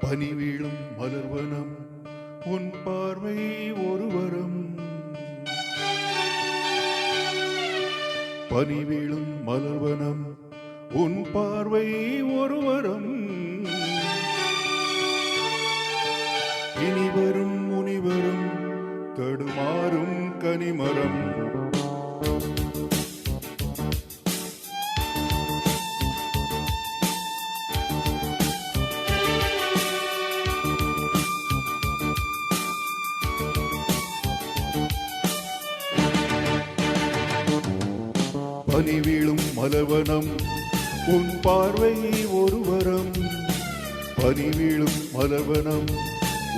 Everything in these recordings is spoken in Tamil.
பனி வீழும் மலர்வனம் உன் பார்வை ஒருவரம். பனி வீழும் மலர்வனம் உன் பார்வை ஒருவரம். இனிவரும் முனிவரும் தடுமாறும் கனிமரம். பனி வீழும் மலர்வனம் உன் பார்வை ஒருவரம். பனி வீழும் மலர்வனம்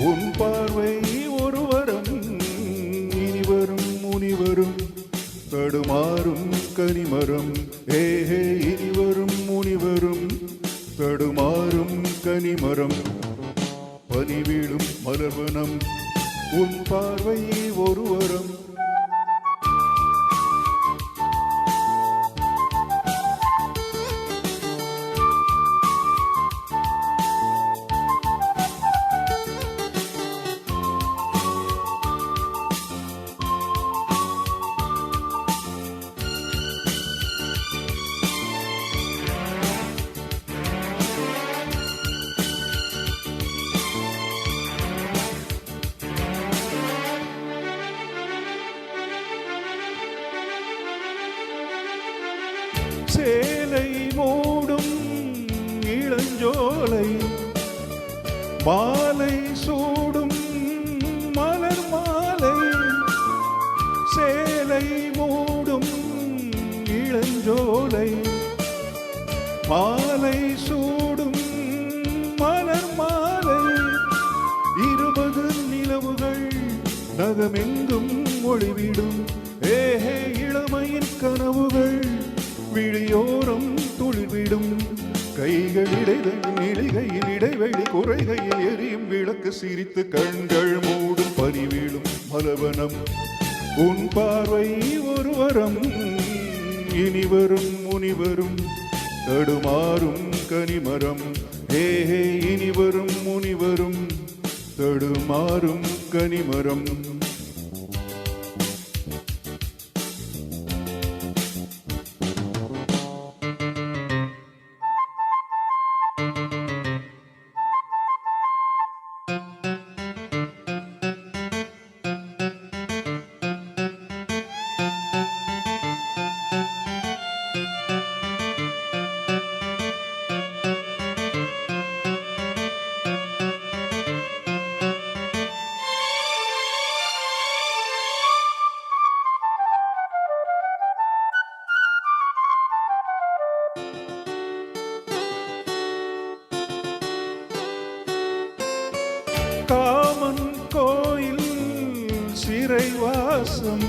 உன் பார்வை ஒருவரம். இனிவரும் முனிவரும் தடுமாறும் கனிமரம். ஏஹே இனிவரும் முனிவரும் தடுமாறும் கனிமரம். பனி வீழும் மலர்வனம் உன் பார்வை ஒருவரம். சேலை மூடும் இளஞ்சோலை மாலை சூடும் மலர் மாலை. சேலை மூடும் இளஞ்சோலை மாலை சூடும் மலர் மாலை. 20 நிலவுகள் நகமெங்கும் ஒளிவிடும். ஏஹே இளமையின் கனவுகள் விழியோரம் துளிர்விடும். கைகளிடையில் இடைவெளி குறைகையில் எரியும் விளக்கு சிரித்து கண்கள் மூடும். பனி வீழும் மலர்வனம் உன் பார்வை ஒருவரம். இனிவரும் முனிவரும் தடுமாறும் கனிமரம். ஏஹே இனிவரும் முனிவரும் தடுமாறும் கனிமரம். காமன் கோயில் சிறைவாசம்.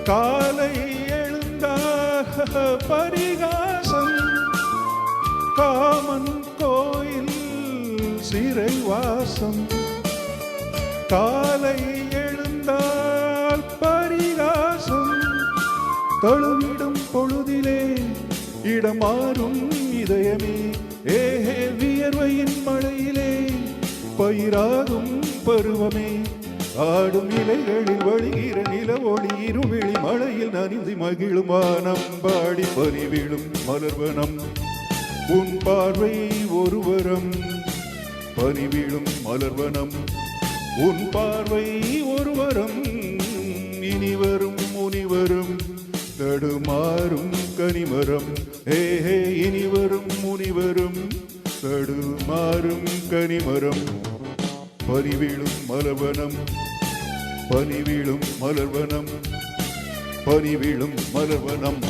காலை எழுந்தாக பரிகாசம். காமன் கோயில் சிறைவாசம். காலை எழுந்தால் பரிகாசம். தழுவிடும் பொழுதிலே இடமாறும் இதயமே. ஏஹே வியர்வையின் மழையிலே பயிராகும் பருவமே. ஆடும் இலைகளில் வழிகிற நில ஒளி இருவிழி மழையில் நனிந்து மகிழும் வானம்பாடி. பனி வீழும் மலர்வனம் உன் பார்வை ஒருவரம். பனி வீழும் மலர்வனம் உன் பார்வை ஒருவரம். இனிவரும் முனிவரும் தடுமாறும் கனிமரம். ஏஹே இனிவரும் முனிவரும் தடுமாறும் கனிமரம். பனி வீழும் மலர்வனம். பனி வீழும் மலர்வனம். பனி வீழும் மலர்வனம்.